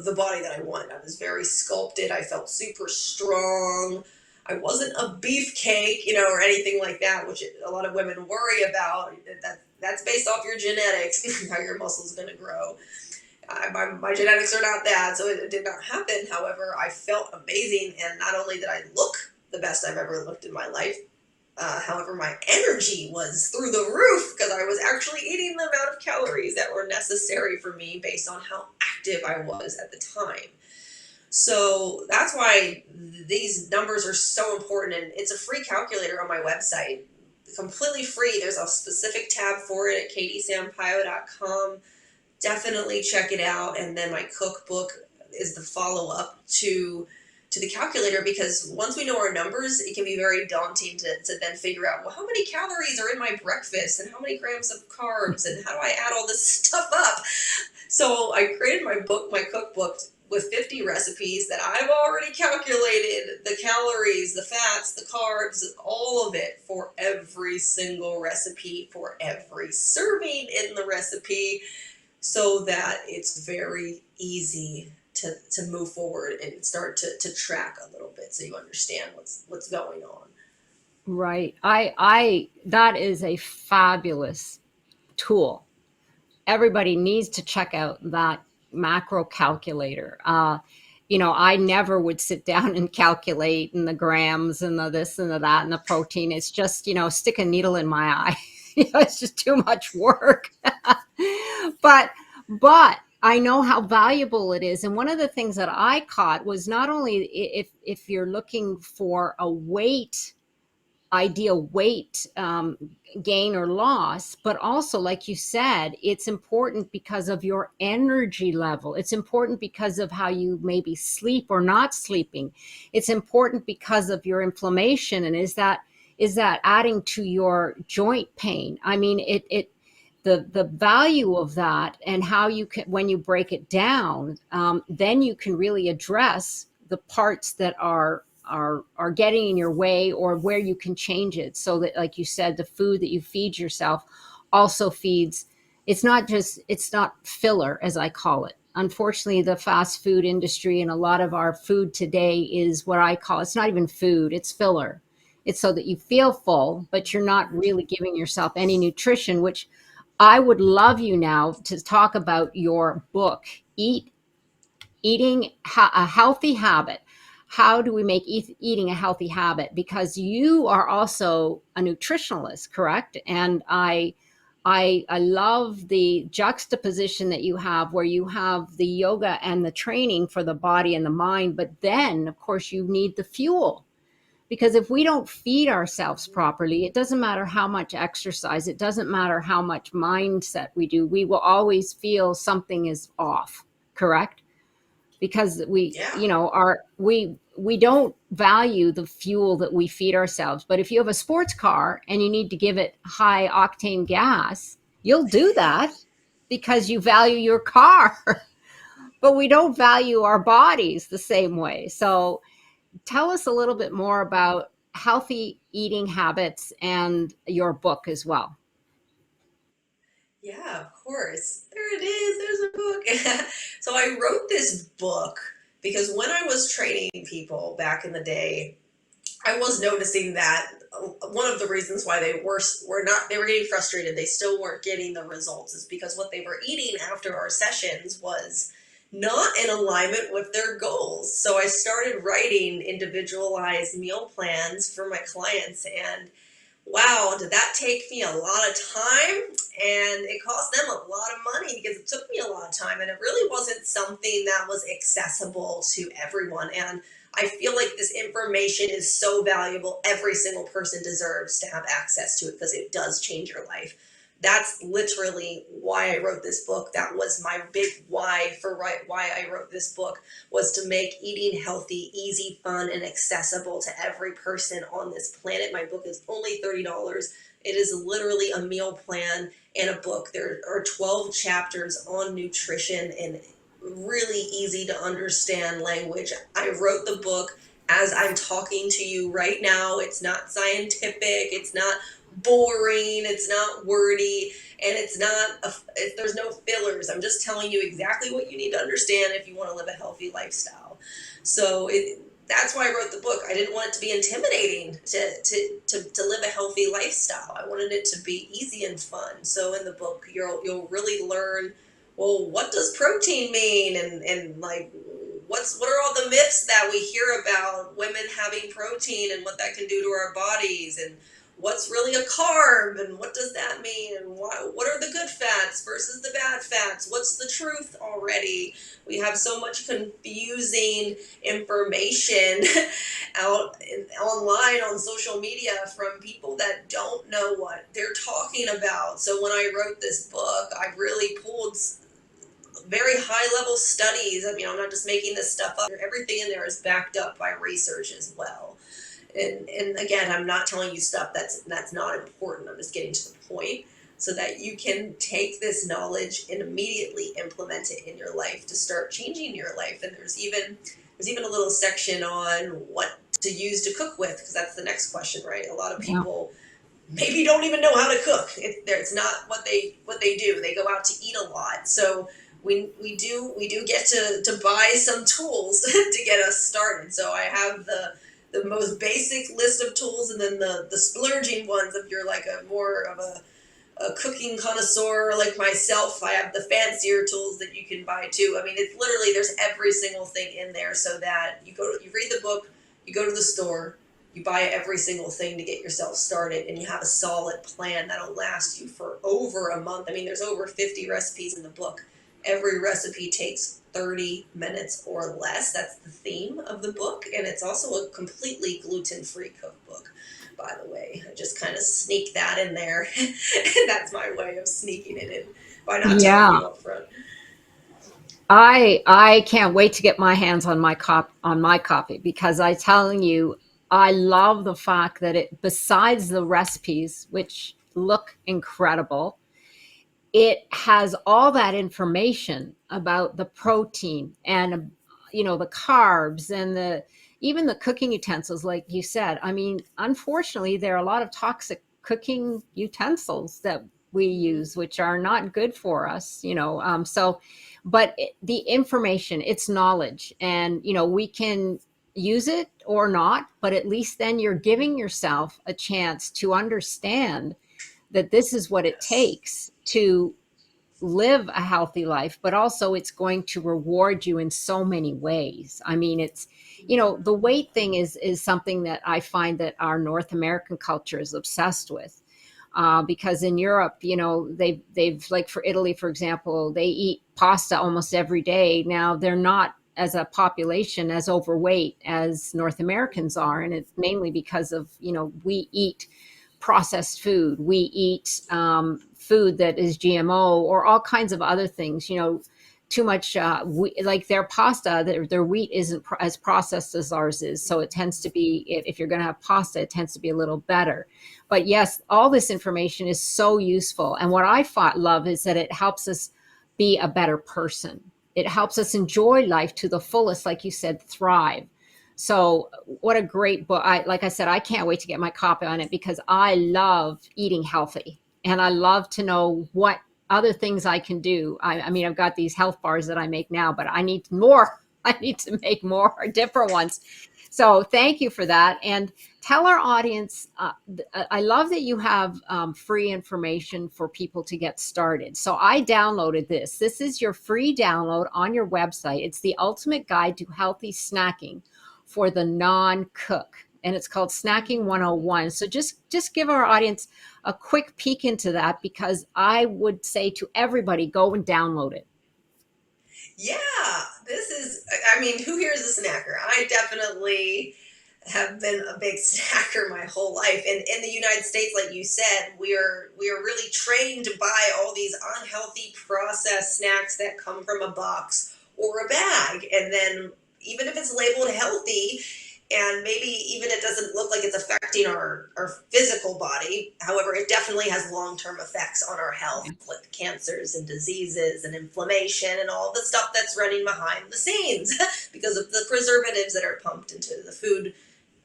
the body that I wanted. I was very sculpted. I felt super strong. I wasn't a beefcake, or anything like that, which a lot of women worry about. That's based off your genetics, how your muscles are going to grow. My genetics are not that, so it did not happen. However, I felt amazing, and not only did I look the best I've ever looked in my life, however, my energy was through the roof because I was actually eating the amount of calories that were necessary for me based on how active I was at the time. So that's why these numbers are so important, and it's a free calculator on my website, completely free. There's a specific tab for it at katiesampayo.com. Definitely check it out. And then my cookbook is the follow up to the calculator, because once we know our numbers, it can be very daunting to then figure out, well, how many calories are in my breakfast and how many grams of carbs and how do I add all this stuff up? So I created my cookbook with 50 recipes that I've already calculated the calories, the fats, the carbs, all of it for every single recipe, for every serving in the recipe, so that it's very easy to move forward and start to track a little bit so you understand what's going on. Right. I that is a fabulous tool. Everybody needs to check out that macro calculator. I never would sit down and calculate in the grams and the this and the that and the protein. It's just, stick a needle in my eye. It's just too much work. but but I know how valuable it is. And one of the things that I caught was not only if you're looking for a ideal weight gain or loss, but also, like you said, it's important because of your energy level. It's important because of how you maybe sleep or not sleeping. It's important because of your inflammation. And is that adding to your joint pain? I mean, the value of that, and how you can, when you break it down, then you can really address the parts that are getting in your way, or where you can change it, so that, like you said, the food that you feed yourself also feeds. It's not filler, as I call it. Unfortunately, the fast food industry and a lot of our food today is what I call, it's not even food, it's filler. It's so that you feel full, but you're not really giving yourself any nutrition, which I would love you now to talk about your book, Eating a Healthy Habit. How do we make eating a healthy habit? Because you are also a nutritionalist, correct? And I love the juxtaposition that you have, where you have the yoga and the training for the body and the mind, but then, of course, you need the fuel. Because if we don't feed ourselves properly, it doesn't matter how much exercise, it doesn't matter how much mindset we do, we will always feel something is off, correct? Because we Yeah. you know our we don't value the fuel that we feed ourselves. But if you have a sports car and you need to give it high octane gas, you'll do that because you value your car. But we don't value our bodies the same way. So tell us a little bit more about healthy eating habits and your book as well. Yeah, of course. There it is. There's a book. So I wrote this book because when I was training people back in the day, I was noticing that one of the reasons why they were getting frustrated, they still weren't getting the results, is because what they were eating after our sessions was not in alignment with their goals. So I started writing individualized meal plans for my clients, and Wow, did that take me a lot of time? And it cost them a lot of money because it took me a lot of time and it really wasn't something that was accessible to everyone. And I feel like this information is so valuable. Every single person deserves to have access to it because it does change your life. That's literally why I wrote this book. That was my big why for why I wrote this book, was to make eating healthy easy, fun, and accessible to every person on this planet. My book is only $30. It is literally a meal plan and a book. There are 12 chapters on nutrition and really easy to understand language. I wrote the book as I'm talking to you right now. It's not scientific, it's not boring, it's not wordy, and there's no fillers. I'm just telling you exactly what you need to understand if you want to live a healthy lifestyle. So that's why I wrote the book. I didn't want it to be intimidating to live a healthy lifestyle. I wanted it to be easy and fun. So in the book, you'll really learn, well, what does protein mean, and like what are all the myths that we hear about women having protein and what that can do to our bodies, and what's really a carb and what does that mean, and what are the good fats versus the bad fats, what's the truth already. We have so much confusing information online on social media from people that don't know what they're talking about. So when I wrote this book, I really pulled very high level studies. I mean, I'm not just making this stuff up. Everything in there is backed up by research as well. And again, I'm not telling you stuff that's not important. I'm just getting to the point so that you can take this knowledge and immediately implement it in your life to start changing your life. And there's even a little section on what to use to cook with, because that's the next question, right? A lot of Yeah. people maybe don't even know how to cook. It's not what they do. They go out to eat a lot. So we do get to buy some tools to get us started. So I have the most basic list of tools, and then the splurging ones. If you're like a more of a cooking connoisseur like myself, I have the fancier tools that you can buy too. I mean, it's literally, there's every single thing in there, so that you read the book, you go to the store, you buy every single thing to get yourself started, and you have a solid plan that'll last you for over a month. I mean, there's over 50 recipes in the book. Every recipe takes 30 minutes or less. That's the theme of the book, and it's also a completely gluten-free cookbook, by the way. I just kind of sneak that in there. That's my way of sneaking it in by not telling Yeah. you up front. I can't wait to get my hands on my copy, because I telling you, I love the fact that it, besides the recipes, which look incredible, it has all that information about the protein and, the carbs and the even the cooking utensils, like you said. I mean, unfortunately, there are a lot of toxic cooking utensils that we Mm-hmm. use, which are not good for us, so but the information, it's knowledge, and we can use it or not, but at least then you're giving yourself a chance to understand that this is what it Yes. takes to live a healthy life, but also it's going to reward you in so many ways. I mean, it's, Mm-hmm. the weight thing is something that I find that our North American culture is obsessed with. Because in Europe, they've like, for Italy, for example, they eat pasta almost every day. Now they're not, as a population, as overweight as North Americans are, and it's mainly because of, we eat processed food. We eat food that is GMO or all kinds of other things. Too much. Like their pasta, their wheat isn't as processed as ours is, so it tends to be. If you're going to have pasta, it tends to be a little better. But yes, all this information is so useful, and what I love is that it helps us be a better person. It helps us enjoy life to the fullest, like you said, thrive. So what a great book. Like I said, I can't wait to get my copy on it, because I love eating healthy and I love to know what other things I can do. I mean, I've got these health bars that I make now, but I need more. I need to make more different ones. So thank you for that. And tell our audience, I love that you have free information for people to get started. So I downloaded this. This is your free download on your website. It's the ultimate guide to healthy snacking for the non-cook. and it's called Snacking 101. So just give our audience a quick peek into that, because I would say to everybody, go and download it. Yeah, this is, I mean, who here is a snacker? I definitely have been a big snacker my whole life. And in the United States, like you said, we are really trained to buy all these unhealthy processed snacks that come from a box or a bag. And then even if it's labeled healthy, and maybe even it doesn't look like it's affecting our physical body. However, it definitely has long-term effects on our health, like cancers and diseases and inflammation and all the stuff that's running behind the scenes because of the preservatives that are pumped into the food.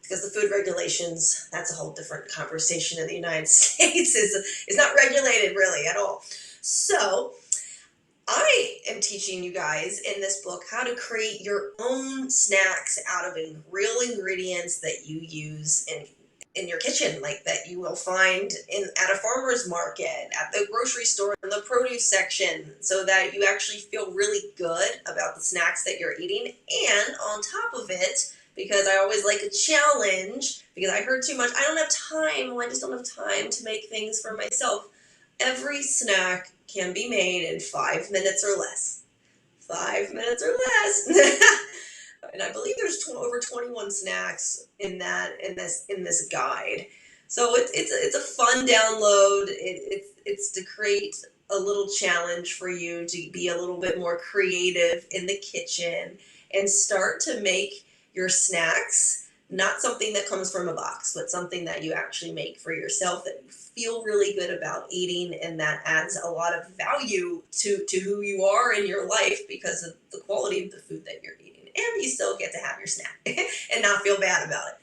Because the food regulations, that's a whole different conversation in the United States, is not regulated really at all. So I am teaching you guys in this book how to create your own snacks out of real ingredients that you use in your kitchen, like that you will find in at a farmer's market, at the grocery store, in the produce section, so that you actually feel really good about the snacks that you're eating. And on top of it, because I always like a challenge, because I heard too much, I don't have time. Well, I just don't have time to make things for myself. Every snack can be made in 5 minutes or less. 5 minutes or less. And I believe there's over 21 snacks in this guide. So it's a fun download. It's to create a little challenge for you to be a little bit more creative in the kitchen and start to make your snacks not something that comes from a box, but something that you actually make for yourself that you feel really good about eating, and that adds a lot of value to who you are in your life because of the quality of the food that you're eating. And you still get to have your snack and not feel bad about it.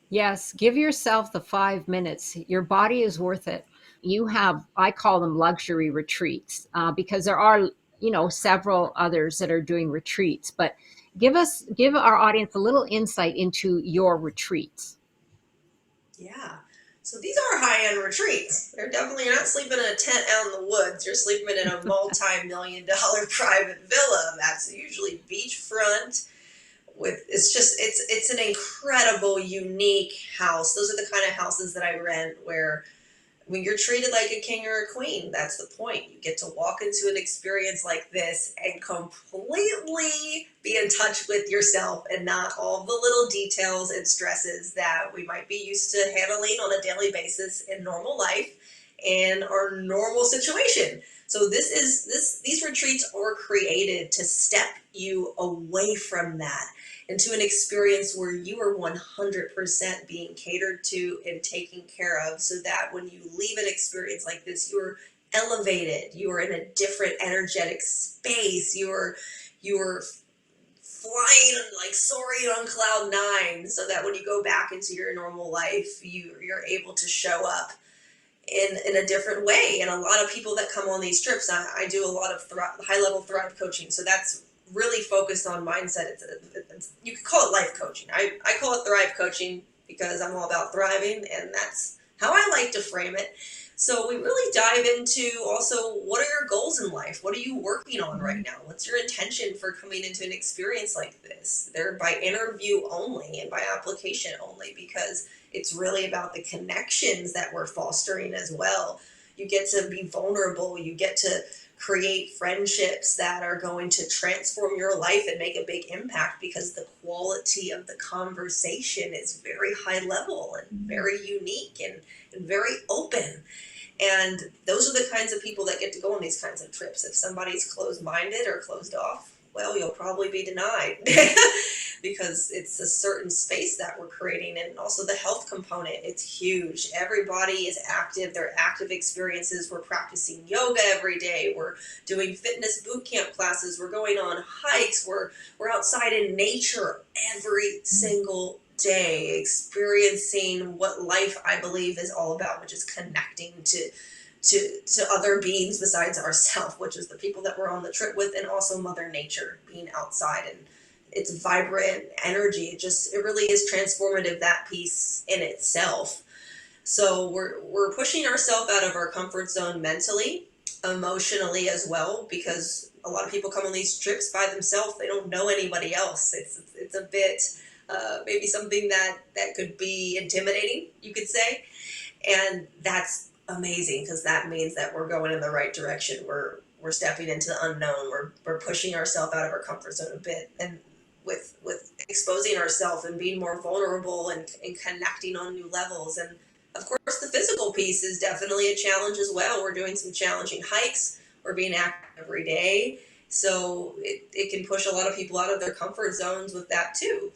Yes, give yourself the 5 minutes. Your body is worth it. You have, I call them luxury retreats, because there are, several others that are doing retreats. But give our audience a little insight into your retreats. Yeah. So these are high-end retreats. They're definitely, you're not sleeping in a tent out in the woods. You're sleeping in a multi-million-dollar private villa. That's usually beachfront with, it's an incredible, unique house. Those are the kind of houses that I rent where when you're treated like a king or a queen, that's the point. You get to walk into an experience like this and completely be in touch with yourself and not all the little details and stresses that we might be used to handling on a daily basis in normal life and our normal situation. So these retreats are created to step you away from that into an experience where you are 100% being catered to and taken care of, so that when you leave an experience like this, you're elevated, you are in a different energetic space, you're flying, like soaring on cloud nine, so that when you go back into your normal life, you're able to show up in a different way. And a lot of people that come on these trips, I do a lot of high level Thrive coaching, so that's really focused on mindset. You could call it life coaching. I call it Thrive coaching because I'm all about thriving, and that's how I like to frame it. So we really dive into also, what are your goals in life? What are you working on right now? What's your intention for coming into an experience like this? They're by interview only and by application only, because it's really about the connections that we're fostering as well. You get to be vulnerable. You get to create friendships that are going to transform your life and make a big impact, because the quality of the conversation is very high level and very unique and very open. And those are the kinds of people that get to go on these kinds of trips. If somebody's closed-minded or closed off, well, you'll probably be denied because it's a certain space that we're creating. And also the health component, it's huge. Everybody is active. They're active experiences. We're practicing yoga every day. We're doing fitness boot camp classes. We're going on hikes. We're outside in nature every single day, experiencing what life, I believe, is all about, which is connecting to other beings besides ourselves, which is the people that we're on the trip with, and also Mother Nature, being outside and its vibrant energy. It really is transformative, that piece in itself. So we're pushing ourselves out of our comfort zone mentally, emotionally as well, because a lot of people come on these trips by themselves. They don't know anybody else. It's a bit maybe something that could be intimidating, you could say. And that's amazing because that means that we're going in the right direction. We're stepping into the unknown. We're pushing ourselves out of our comfort zone a bit, and with exposing ourselves and being more vulnerable and connecting on new levels. And of course, the physical piece is definitely a challenge as well. We're doing some challenging hikes. We're being active every day. So it can push a lot of people out of their comfort zones with that too.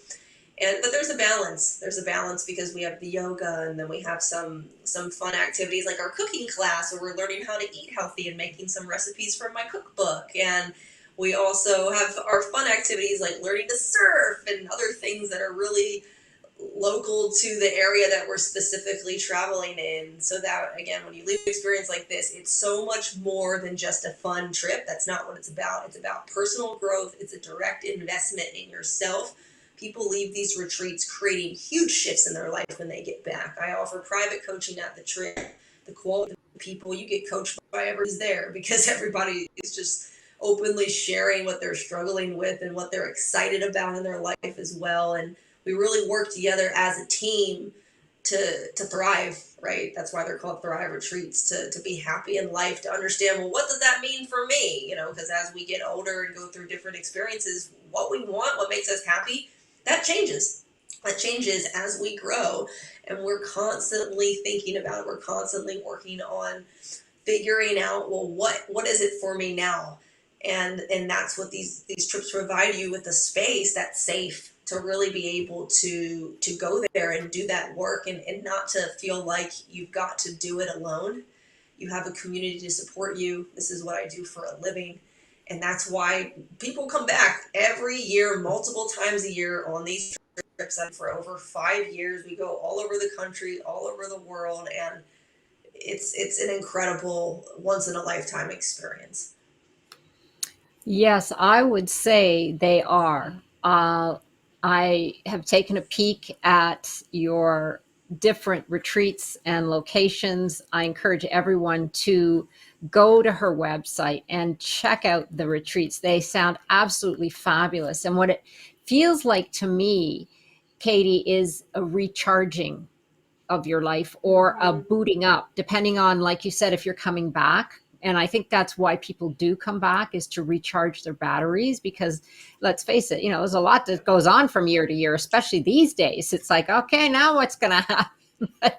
And but there's a balance. There's a balance because we have the yoga, and then we have some fun activities like our cooking class where we're learning how to eat healthy and making some recipes from my cookbook. And we also have our fun activities like learning to surf and other things that are really local to the area that we're specifically traveling in. So that again, when you leave an experience like this, it's so much more than just a fun trip. That's not what it's about. It's about personal growth. It's a direct investment in yourself. People leave these retreats creating huge shifts in their life when they get back. I offer private coaching at the trip. The quality of the people you get coached by everybody's there because everybody is just openly sharing what they're struggling with and what they're excited about in their life as well. And we really work together as a team to thrive, right? That's why they're called Thrive Retreats, to be happy in life, to understand, well, what does that mean for me? You know, because as we get older and go through different experiences, what we want, what makes us happy, that changes. That changes as we grow. And we're constantly thinking about it. We're constantly working on figuring out, well, what is it for me now? And that's what these trips provide you with a space that's safe to really be able to go there and do that work, and not to feel like you've got to do it alone. You have a community to support you. This is what I do for a living. And that's why people come back every year, multiple times a year on these trips. And for over 5 years, we go all over the country, all over the world, and it's an incredible once in a lifetime experience. Yes, I would say they are. I have taken a peek at your different retreats and locations. I encourage everyone to go to her website and check out the retreats. They sound absolutely fabulous. And what it feels like to me, Katie, is a recharging of your life or a Mm-hmm. booting up, depending on, like you said, if you're coming back. And I think that's why people do come back, is to recharge their batteries, because let's face it, there's a lot that goes on from year to year, especially these days. It's like, okay, now what's going to happen?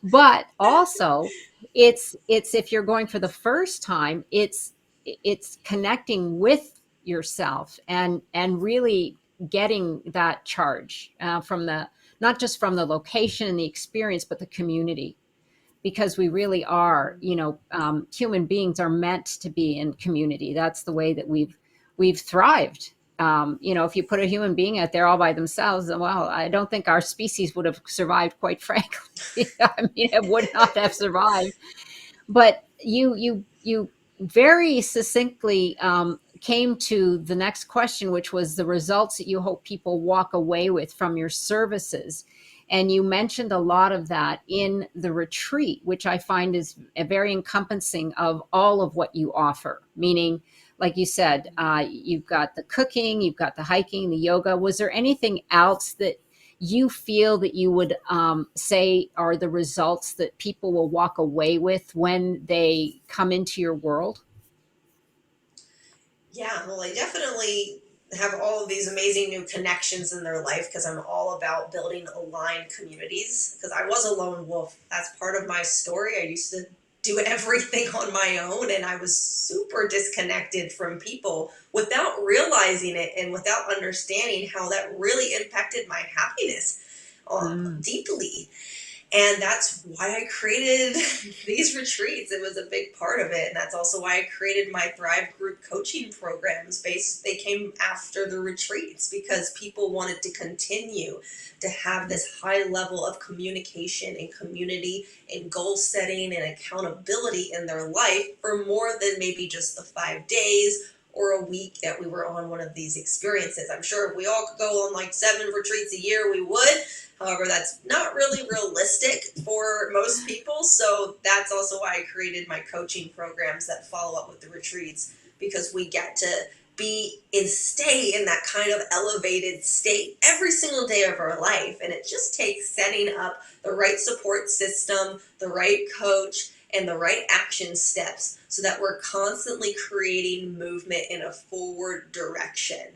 But also it's if you're going for the first time, it's connecting with yourself and really getting that charge from the not just from the location and the experience, but the community, because we really are, human beings are meant to be in community. That's the way that we've thrived. If you put a human being out there all by themselves, then, well, I don't think our species would have survived, quite frankly. I mean, it would not have survived. But you very succinctly came to the next question, which was the results that you hope people walk away with from your services. And you mentioned a lot of that in the retreat, which I find is a very encompassing of all of what you offer. Meaning, like you said, you've got the cooking, you've got the hiking, the yoga. Was there anything else that you feel that you would say are the results that people will walk away with when they come into your world? Yeah, well, I definitely have all of these amazing new connections in their life because I'm all about building aligned communities. Because I was a lone wolf. That's part of my story. I used to do everything on my own, and I was super disconnected from people without realizing it and without understanding how that really impacted my happiness Mm. deeply. And that's why I created these retreats. It was a big part of it. And that's also why I created my Thrive group coaching programs. They came after the retreats because people wanted to continue to have this high level of communication and community and goal setting and accountability in their life for more than maybe just the 5 days or a week that we were on one of these experiences. I'm sure if we all could go on like 7 retreats a year, we would. However, that's not really realistic for most people. So that's also why I created my coaching programs that follow up with the retreats, because we get to be and stay in that kind of elevated state every single day of our life. And it just takes setting up the right support system, the right coach, and the right action steps so that we're constantly creating movement in a forward direction.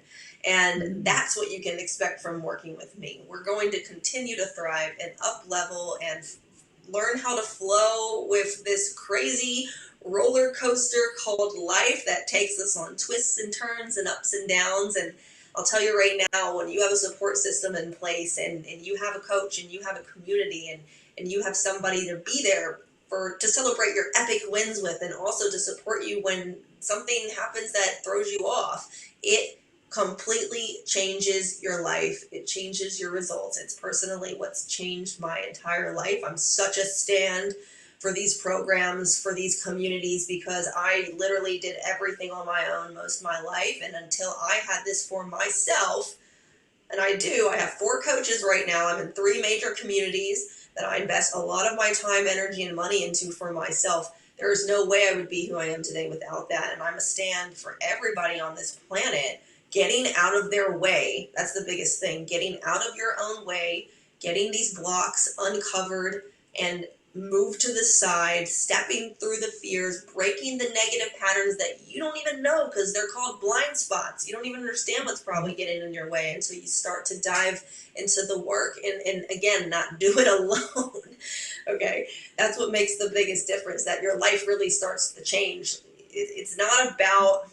And Mm. that's what you can expect from working with me. We're going to continue to thrive and up level and learn how to flow with this crazy roller coaster called life that takes us on twists and turns and ups and downs. And I'll tell you right now, when you have a support system in place and you have a coach and you have a community and you have somebody to be there for to celebrate your epic wins with and also to support you when something happens that throws you off, it completely changes your life. It changes your results. It's personally what's changed my entire life. I'm such a stand for these programs, for these communities, because I literally did everything on my own most of my life. And until I had this for myself, and I have 4 coaches right now. I'm in 3 major communities that I invest a lot of my time, energy, and money into for myself. There is no way I would be who I am today without that. And I'm a stand for everybody on this planet getting out of their way. That's the biggest thing. Getting out of your own way, getting these blocks uncovered and move to the side, stepping through the fears, breaking the negative patterns that you don't even know because they're called blind spots. You don't even understand what's probably getting in your way until you start to dive into the work and again, not do it alone. Okay, that's what makes the biggest difference, that your life really starts to change. It's not about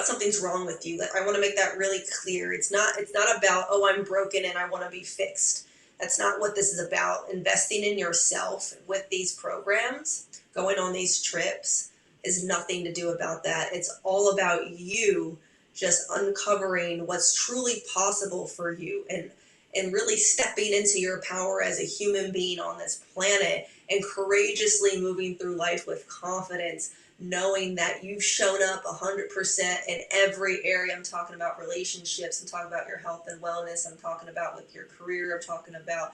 something's wrong with you. Like, I want to make that really clear. It's not about, oh, I'm broken and I want to be fixed. That's not what this is about. Investing in yourself with these programs, going on these trips, is nothing to do about that. It's all about you just uncovering what's truly possible for you and really stepping into your power as a human being on this planet and courageously moving through life with confidence, knowing that you've shown up 100% in every area. I'm talking about relationships, I'm talking about your health and wellness, I'm talking about with your career, I'm talking about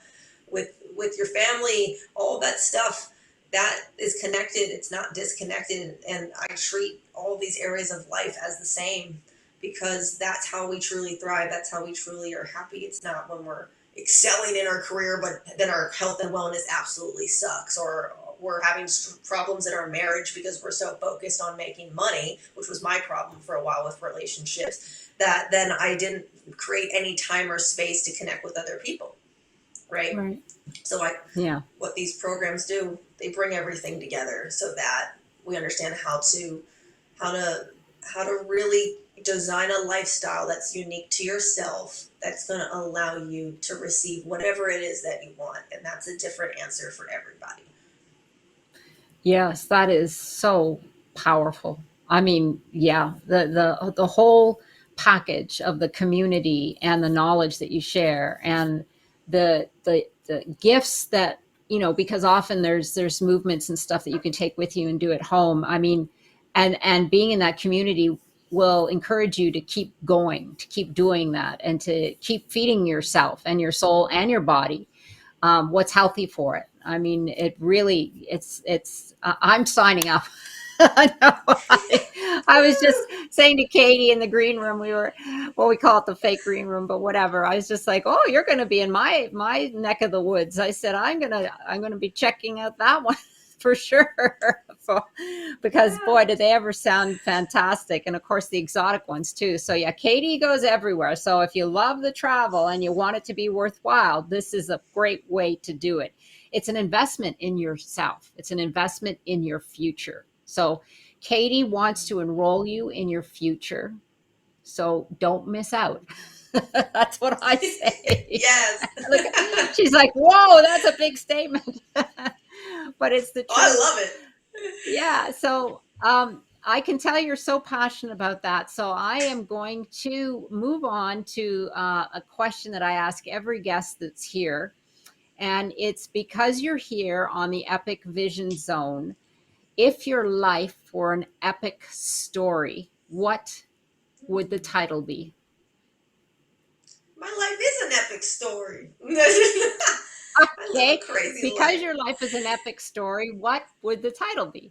with your family, all that stuff that is connected. It's not disconnected. And I treat all these areas of life as the same because that's how we truly thrive. That's how we truly are happy. It's not when we're excelling in our career, but then our health and wellness absolutely sucks, or we're having problems in our marriage because we're so focused on making money, which was my problem for a while with relationships, that then I didn't create any time or space to connect with other people, right? Right. So Yeah. what these programs do, they bring everything together so that we understand how to how to really design a lifestyle that's unique to yourself, that's going to allow you to receive whatever it is that you want, and that's a different answer for everybody. Yes, that is so powerful. I mean, yeah, the whole package of the community and the knowledge that you share and the gifts that, because often there's movements and stuff that you can take with you and do at home. I mean, and being in that community will encourage you to keep going, to keep doing that, and to keep feeding yourself and your soul and your body what's healthy for it. I mean, it really, I'm signing up. I know. I was just saying to Katie in the green room, well, we call it the fake green room, but whatever. I was just like, oh, you're going to be in my neck of the woods. I said, I'm going to be checking out that one for sure. So, because boy, did they ever sound fantastic. And of course the exotic ones too. So yeah, Katie goes everywhere. So if you love the travel and you want it to be worthwhile, this is a great way to do it. It's an investment in yourself. It's an investment in your future. So Katie wants to enroll you in your future. So don't miss out. That's what I say. Yes. Look, she's like, whoa, that's a big statement. But it's the Oh, I truth. love it. Yeah. So I can tell you're so passionate about that. So I am going to move on to a question that I ask every guest that's here. And it's because you're here on the Epic Vision Zone. If your life were an epic story, what would the title be? My life is an epic story. I live a Okay. crazy Because life. your life is an epic story, what would the title be?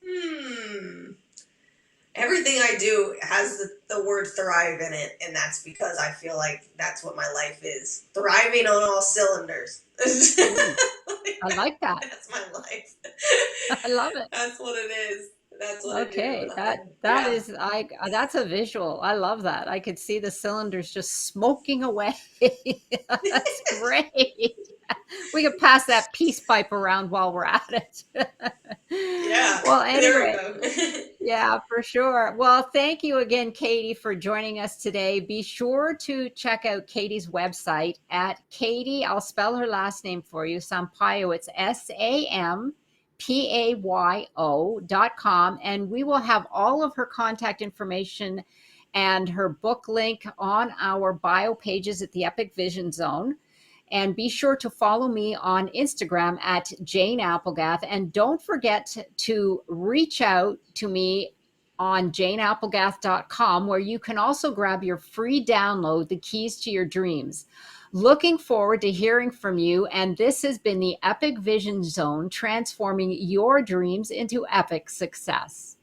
Hmm. Everything I do has the word thrive in it, and that's because I feel like that's what my life is. Thriving on all cylinders. Ooh, I like that. That's my life. I love it. That's what it is. That's what I do. Okay, that Yeah. is that's a visual. I love that. I could see the cylinders just smoking away. That's great. We could pass that peace pipe around while we're at it. Yeah. Well, There we anyway, go. yeah, for sure. Well, thank you again, Katie, for joining us today. Be sure to check out Katie's website at Katie. I'll spell her last name for you, Sampayo. It's SAMPAYO.com. And we will have all of her contact information and her book link on our bio pages at the Epic Vision Zone. And be sure to follow me on Instagram at Jane Applegath. And don't forget to reach out to me on janeapplegath.com, where you can also grab your free download, The Keys to Your Dreams. Looking forward to hearing from you. And this has been the Epic Vision Zone, transforming your dreams into epic success.